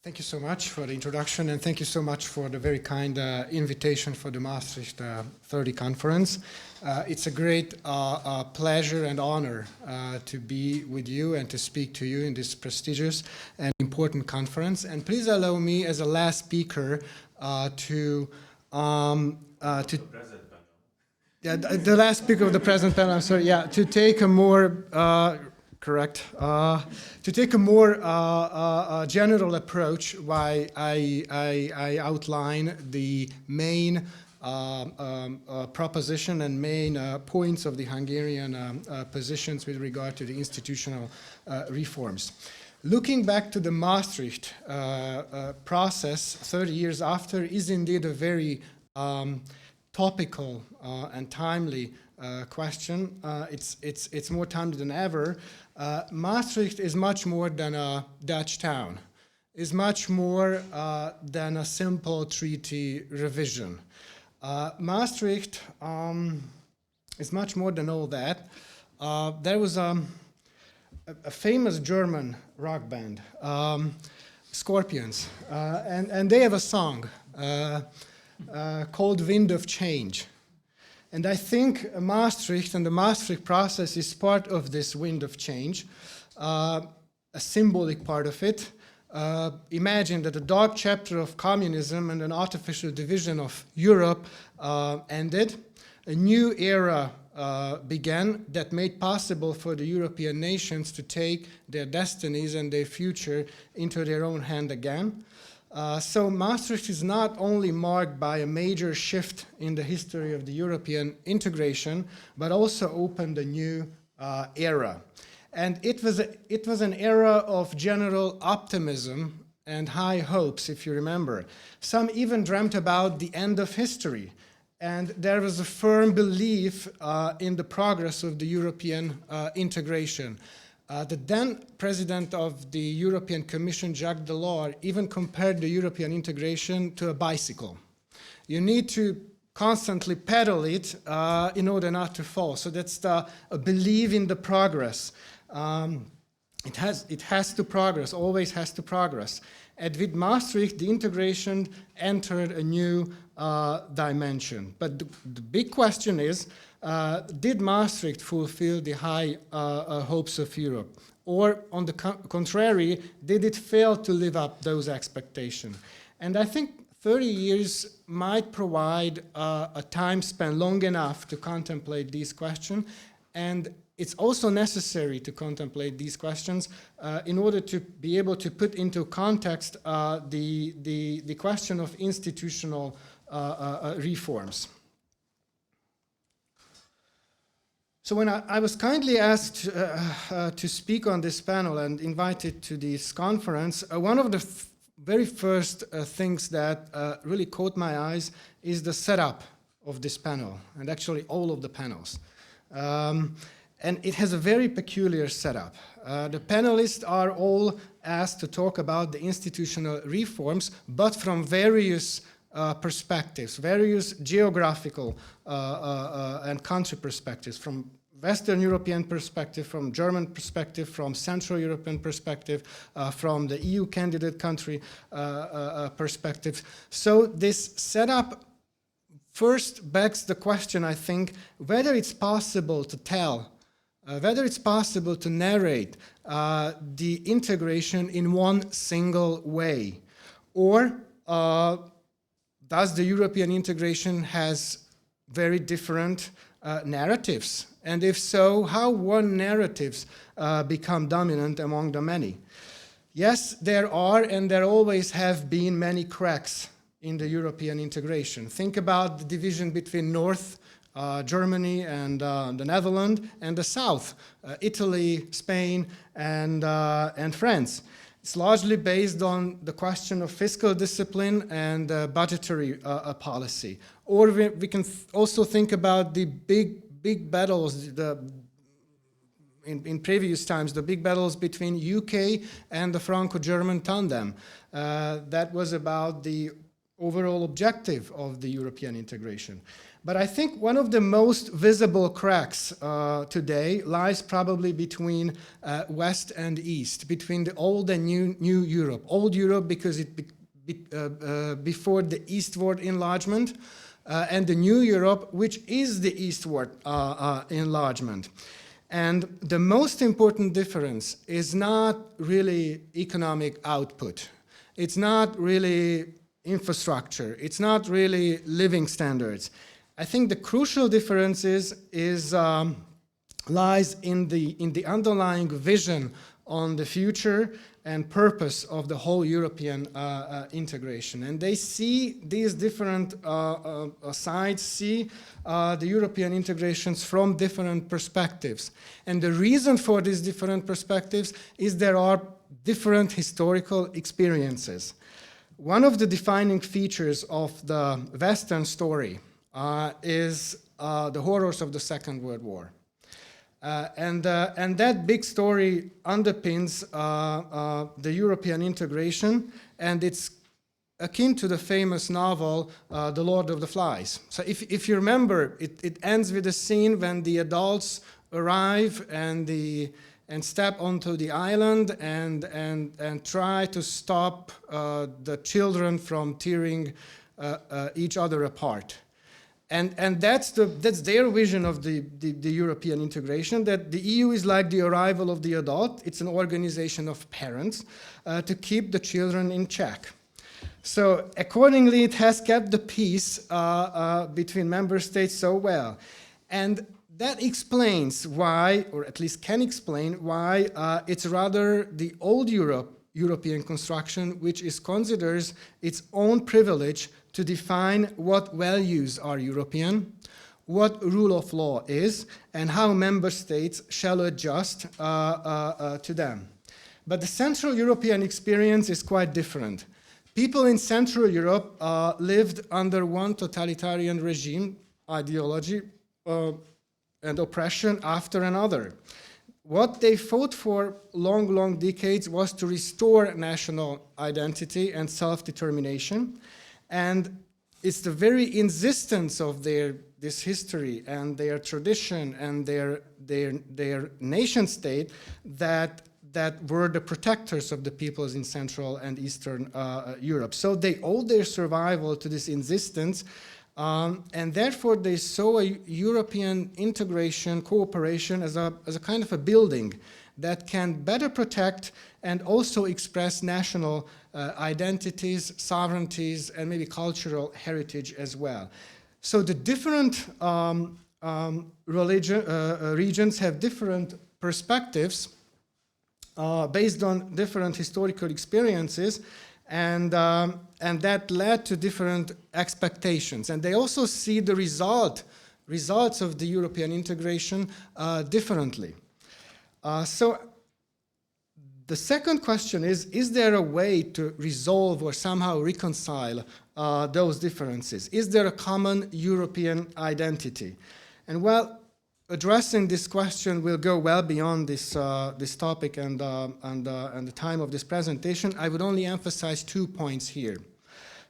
Thank you so much for the introduction, and thank you so much for the very kind invitation for the Maastricht 30 conference. It's a great pleasure and honor to be with you and to speak to you in this prestigious and important conference. And please allow me, as a last speaker, the last speaker of the present panel, I'm sorry, to take a more to take a more general approach while I outline the main proposition and main points of the Hungarian positions with regard to the institutional reforms. Looking back to the Maastricht process 30 years after is indeed a very topical and timely question. It's more timely than ever. Maastricht is much more than a Dutch town. Is much more than a simple treaty revision. Maastricht is much more than all that. There was a famous German rock band, Scorpions, and they have a song called Wind of Change. And I think Maastricht and the Maastricht process is part of this wind of change, a symbolic part of it. Imagine that the dark chapter of communism and an artificial division of Europe ended. A new era began that made possible for the European nations to take their destinies and their future into their own hand again. So Maastricht is not only marked by a major shift in the history of the European integration, but also opened a new era. And it was an era of general optimism and high hopes, if you remember. Some even dreamt about the end of history. And there was a firm belief in the progress of the European integration. The then president of the European Commission, Jacques Delors, even compared the European integration to a bicycle. You need to constantly pedal it in order not to fall. So that's a belief in the progress. It has to progress, always has to progress. And with Maastricht, the integration entered a new dimension. But the big question is, did Maastricht fulfill the high hopes of Europe? Or, on the contrary, did it fail to live up those expectations? And I think 30 years might provide a time span long enough to contemplate these questions. And it's also necessary to contemplate these questions in order to be able to put into context the question of institutional reforms. So when I was kindly asked to speak on this panel and invited to this conference, one of the very first things that really caught my eyes is the setup of this panel, and actually all of the panels. And it has a very peculiar setup. The panelists are all asked to talk about the institutional reforms, but from various perspectives, various geographical and country perspectives, from Western European perspective, from German perspective, from Central European perspective, from the EU candidate country perspective. So this setup first begs the question, I think, whether it's possible to tell, whether it's possible to narrate the integration in one single way, or does the European integration has very different narratives? And if so, how one narratives become dominant among the many? Yes, there are and there always have been many cracks in the European integration. Think about the division between North Germany and the Netherlands and the South, Italy, Spain, and France. It's largely based on the question of fiscal discipline and budgetary policy. Or we can also think about the big battles, in previous times, the big battles between UK and the Franco-German tandem. That was about the overall objective of the European integration. But I think one of the most visible cracks today lies probably between West and East, between the old and new Europe. Old Europe because before the eastward enlargement, and the new Europe, which is the eastward enlargement. And the most important difference is not really economic output. It's not really infrastructure. It's not really living standards. I think the crucial difference lies in the underlying vision on the future and purpose of the whole European integration. And they see these different sides, see the European integrations from different perspectives. And the reason for these different perspectives is there are different historical experiences. One of the defining features of the Western story is the horrors of the Second World War. And that big story underpins the European integration, and it's akin to the famous novel, The Lord of the Flies. So if you remember, it ends with a scene when the adults arrive and step onto the island and try to stop the children from tearing each other apart. And that's their vision of the European integration, that the EU is like the arrival of the adult. It's an organization of parents to keep the children in check. So accordingly, it has kept the peace between member states so well. And that explains why, or at least can explain why, it's rather the old European construction which considers its own privilege to define what values are European, what rule of law is, and how member states shall adjust to them. But the Central European experience is quite different. People in Central Europe lived under one totalitarian regime, ideology, and oppression after another. What they fought for long decades was to restore national identity and self-determination. And it's the very insistence of this history and their tradition and their nation state that were the protectors of the peoples in Central and Eastern Europe. So they owed their survival to this insistence, and therefore they saw a European integration, cooperation as a kind of a building that can better protect and also express national identities, sovereignties, and maybe cultural heritage as well. So the different regions have different perspectives based on different historical experiences, and that led to different expectations. And they also see the results of the European integration differently. So the second question is there a way to resolve or somehow reconcile those differences? Is there a common European identity? And well, addressing this question will go well beyond this topic and the time of this presentation. I would only emphasize 2 points here.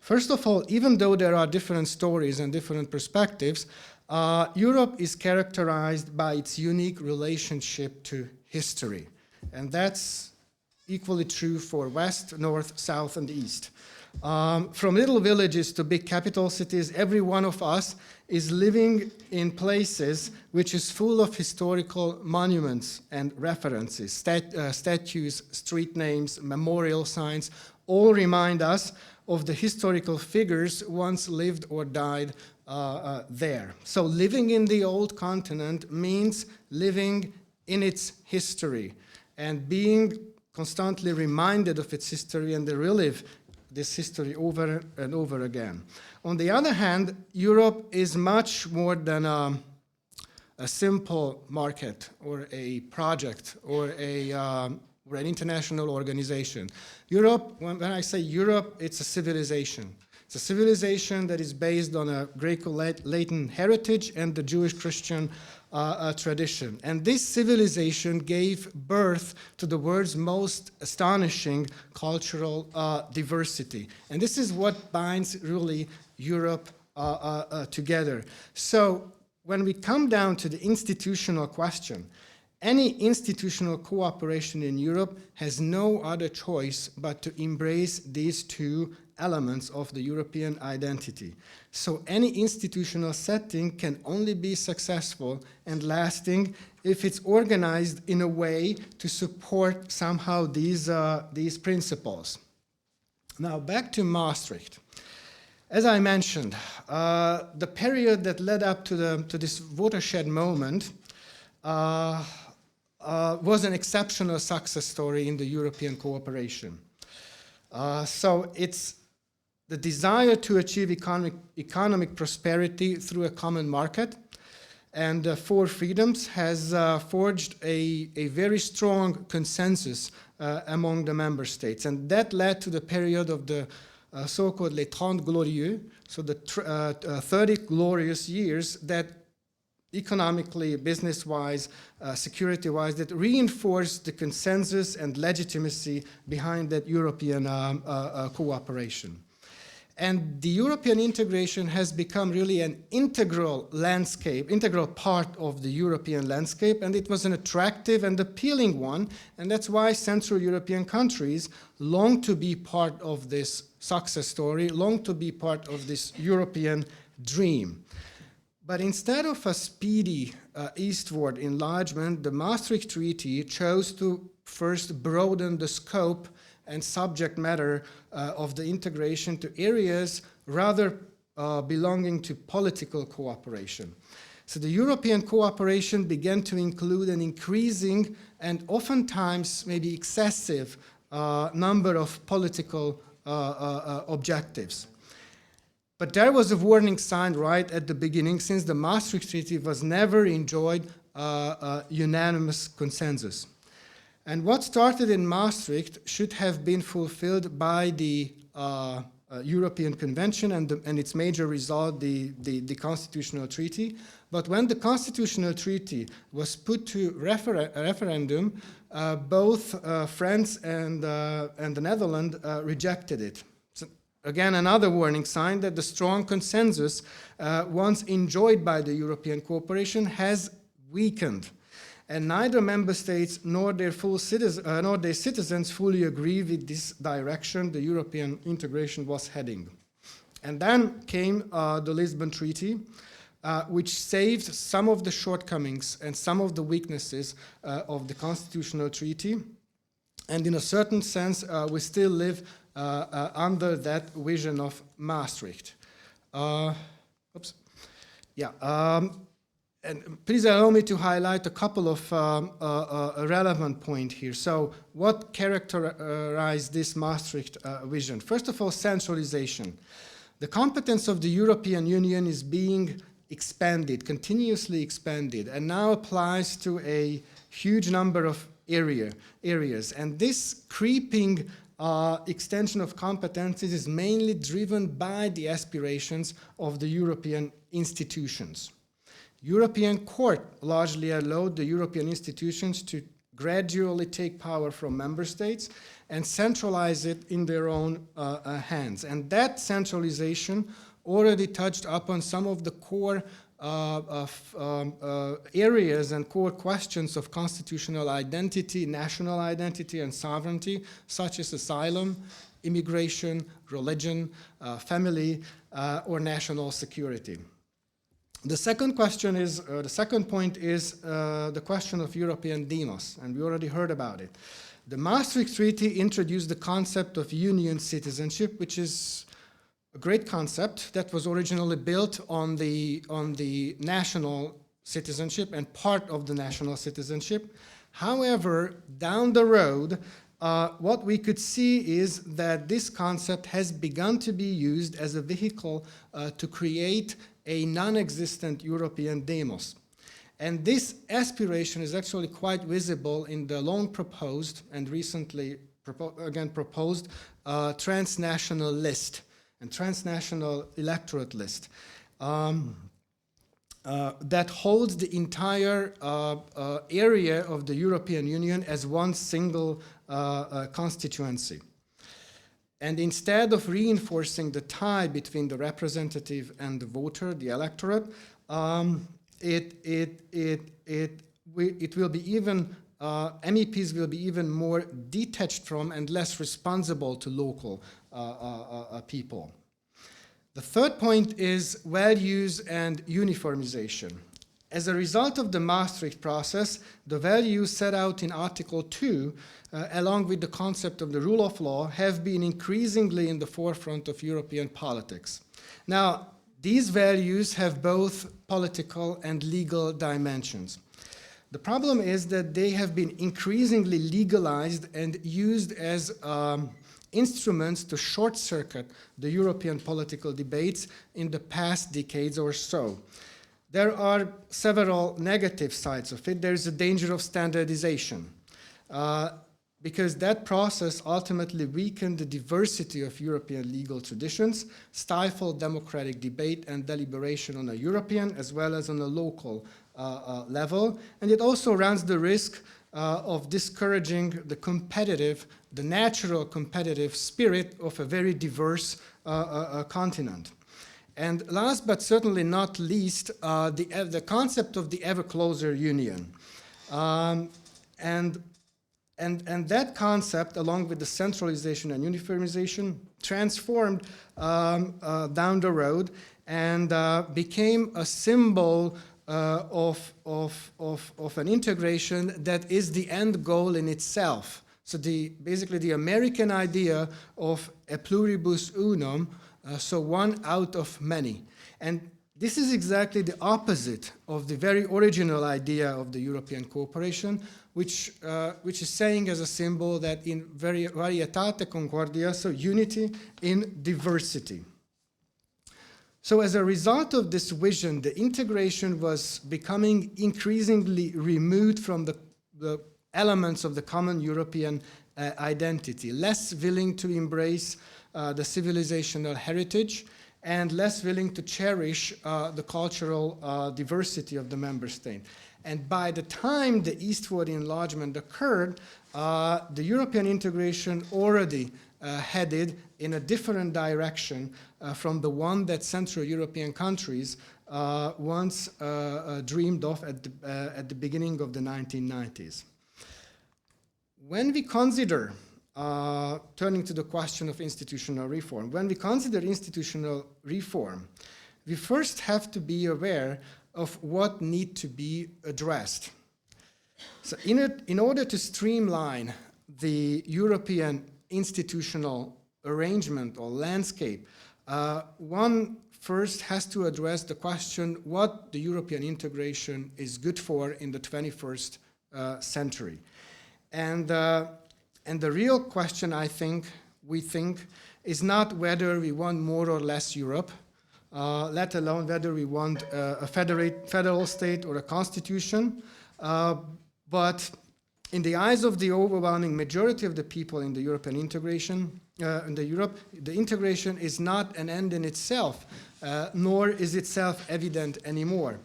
First of all, even though there are different stories and different perspectives, Europe is characterized by its unique relationship to history. And that's equally true for West, North, South, and East. From little villages to big capital cities, every one of us is living in places which is full of historical monuments and references. Statues, street names, memorial signs, all remind us of the historical figures once lived or died there. So living in the old continent means living in its history and being constantly reminded of its history and to relive this history over and over again. On the other hand, Europe is much more than a simple market or a project or an international organization. Europe, when I say Europe, it's a civilization. It's a civilization that is based on a Greco-Latin heritage and the Jewish-Christian tradition. And this civilization gave birth to the world's most astonishing cultural diversity. And this is what binds really Europe together. So when we come down to the institutional question, any institutional cooperation in Europe has no other choice but to embrace these two elements of the European identity. So any institutional setting can only be successful and lasting if it's organized in a way to support somehow these principles. Now back to Maastricht. As I mentioned, the period that led up to this watershed moment was an exceptional success story in the European cooperation. So it's the desire to achieve economic prosperity through a common market and four freedoms has forged a very strong consensus among the member states. And that led to the period of the so-called les 30 glorieux, so the 30 glorious years that economically, business-wise, security-wise, that reinforced the consensus and legitimacy behind that European cooperation. And the European integration has become really an integral landscape, integral part of the European landscape, and it was an attractive and appealing one, and that's why Central European countries long to be part of this success story, long to be part of this European dream. But instead of a speedy eastward enlargement, the Maastricht Treaty chose to first broaden the scope and subject matter of the integration to areas rather belonging to political cooperation. So the European cooperation began to include an increasing and oftentimes maybe excessive number of political objectives. But there was a warning sign right at the beginning, since the Maastricht Treaty was never enjoyed unanimous consensus. And what started in Maastricht should have been fulfilled by the European Convention and its major result, the Constitutional Treaty. But when the Constitutional Treaty was put to referendum, both France and the Netherlands rejected it. So again, another warning sign that the strong consensus once enjoyed by the European cooperation has weakened. And neither member states nor their citizens fully agree with this direction the European integration was heading. And then came the Lisbon Treaty, which saved some of the shortcomings and some of the weaknesses of the Constitutional Treaty. And in a certain sense, we still live under that vision of Maastricht. And please allow me to highlight a couple of relevant points here. So what characterized this Maastricht vision? First of all, centralization. The competence of the European Union is being expanded, continuously expanded, and now applies to a huge number of areas. And this creeping extension of competences is mainly driven by the aspirations of the European institutions. European Court largely allowed the European institutions to gradually take power from member states and centralize it in their own hands. And that centralization already touched upon some of the core areas and core questions of constitutional identity, national identity, and sovereignty, such as asylum, immigration, religion, family, or national security. The second question is, the second point is the question of European demos, and we already heard about it. The Maastricht Treaty introduced the concept of union citizenship, which is a great concept that was originally built on the national citizenship and part of the national citizenship. However, down the road, what we could see is that this concept has begun to be used as a vehicle to create a non-existent European demos. And this aspiration is actually quite visible in the long proposed and recently proposed transnational list and transnational electorate list. that holds the entire area of the European Union as one single constituency. And instead of reinforcing the tie between the representative and the voter, the electorate, it will be even, MEPs will be even more detached from and less responsible to local people. The third point is values and uniformization. As a result of the Maastricht process, the values set out in Article 2, along with the concept of the rule of law, have been increasingly in the forefront of European politics. Now, these values have both political and legal dimensions. The problem is that they have been increasingly legalized and used as instruments to short-circuit the European political debates in the past decades or so. There are several negative sides of it. There's a danger of standardization, because that process ultimately weakened the diversity of European legal traditions, stifled democratic debate and deliberation on a European as well as on a local level, and it also runs the risk of discouraging the natural competitive spirit of a very diverse continent. And last but certainly not least, the concept of the ever closer union. And that concept, along with the centralization and uniformization, transformed down the road and became a symbol of an integration that is the end goal in itself. So basically the American idea of a pluribus unum, so one out of many. And this is exactly the opposite of the very original idea of the European cooperation, which is saying as a symbol that in varietate concordia, so unity in diversity. So as a result of this vision, the integration was becoming increasingly removed from the elements of the common European identity, less willing to embrace the civilizational heritage and less willing to cherish the cultural diversity of the member state. And by the time the eastward enlargement occurred, the European integration already headed in a different direction from the one that Central European countries once dreamed of at the beginning of the 1990s. When we consider, turning to the question of institutional reform, when we consider institutional reform, we first have to be aware of what needs to be addressed. So in order to streamline the European institutional arrangement or landscape, one first has to address the question what the European integration is good for in the 21st century. And the real question, we think, is not whether we want more or less Europe, let alone whether we want a federal state or a constitution, but in the eyes of the overwhelming majority of the people in the European integration, the integration is not an end in itself, nor is it self-evident anymore.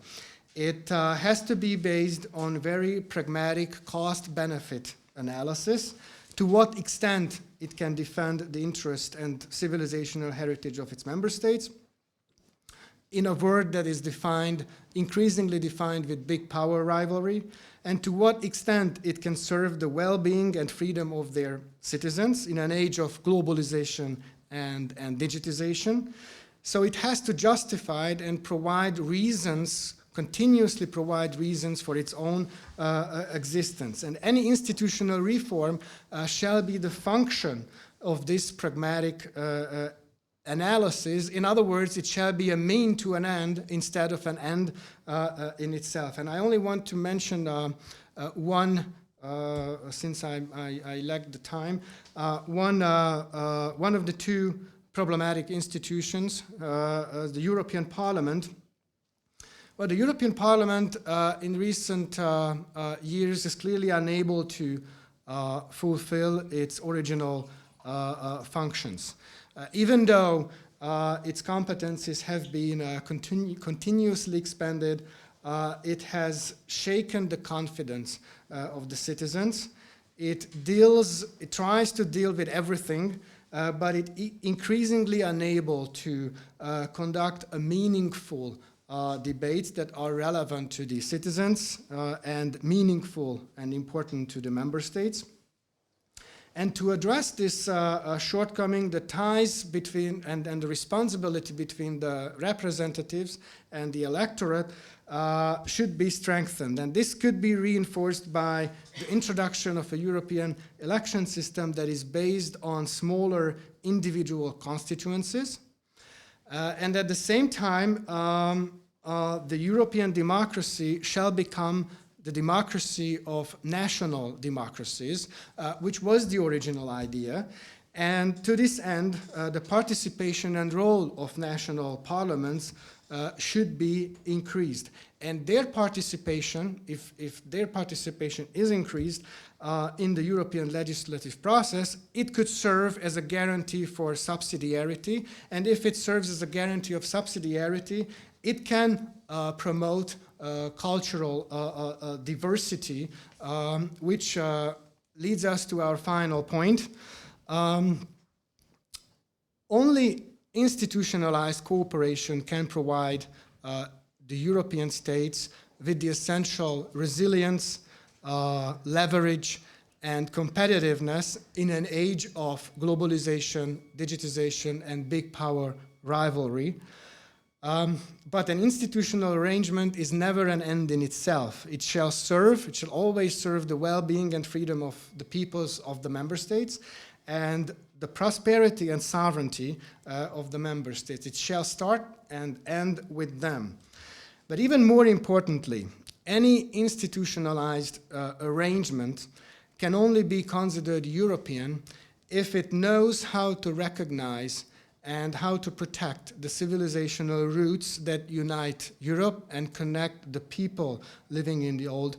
It has to be based on very pragmatic cost-benefit analysis, to what extent it can defend the interest and civilizational heritage of its member states, in a world that is increasingly defined with big power rivalry, and to what extent it can serve the well-being and freedom of their citizens in an age of globalization and digitization. So it has to justify and provide reasons, continuously provide reasons for its own existence. And any institutional reform shall be the function of this pragmatic analysis. In other words, it shall be a mean to an end instead of an end in itself. And I only want to mention one, since I lack the time, one of the two problematic institutions, the European Parliament. Well, the European Parliament in recent years is clearly unable to fulfill its original functions. Even though its competencies have been continuously expanded. It has shaken the confidence of the citizens. It tries to deal with everything, but it increasingly unable to conduct a meaningful debates that are relevant to the citizens and meaningful and important to the member states. And to address this shortcoming, the ties between and the responsibility between the representatives and the electorate should be strengthened. And this could be reinforced by the introduction of a European election system that is based on smaller individual constituencies. And at the same time, the European democracy shall become the democracy of national democracies, which was the original idea. And to this end, the participation and role of national parliaments should be increased. And their participation, if their participation is increased in the European legislative process, it could serve as a guarantee for subsidiarity. And if it serves as a guarantee of subsidiarity, it can promote cultural diversity, which leads us to our final point. Only institutionalized cooperation can provide the European states with the essential resilience, leverage, and competitiveness in an age of globalization, digitization, and big power rivalry. But an institutional arrangement is never an end in itself. It shall always serve the well-being and freedom of the peoples of the member states and the prosperity and sovereignty of the member states. It shall start and end with them. But even more importantly, any institutionalized arrangement can only be considered European if it knows how to recognize and how to protect the civilizational roots that unite Europe and connect the people living in the old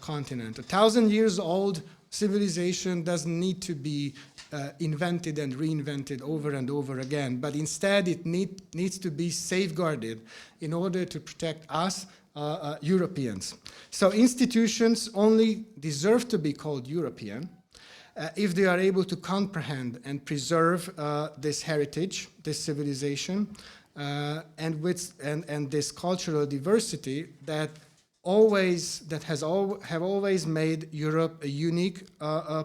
continent. 1,000 years old civilization doesn't need to be invented and reinvented over and over again, but instead it needs to be safeguarded in order to protect us, Europeans. So institutions only deserve to be called European if they are able to comprehend and preserve this heritage, this civilization, and this cultural diversity that have always made Europe a unique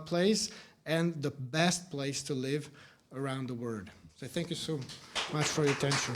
place and the best place to live around the world. So thank you so much for your attention.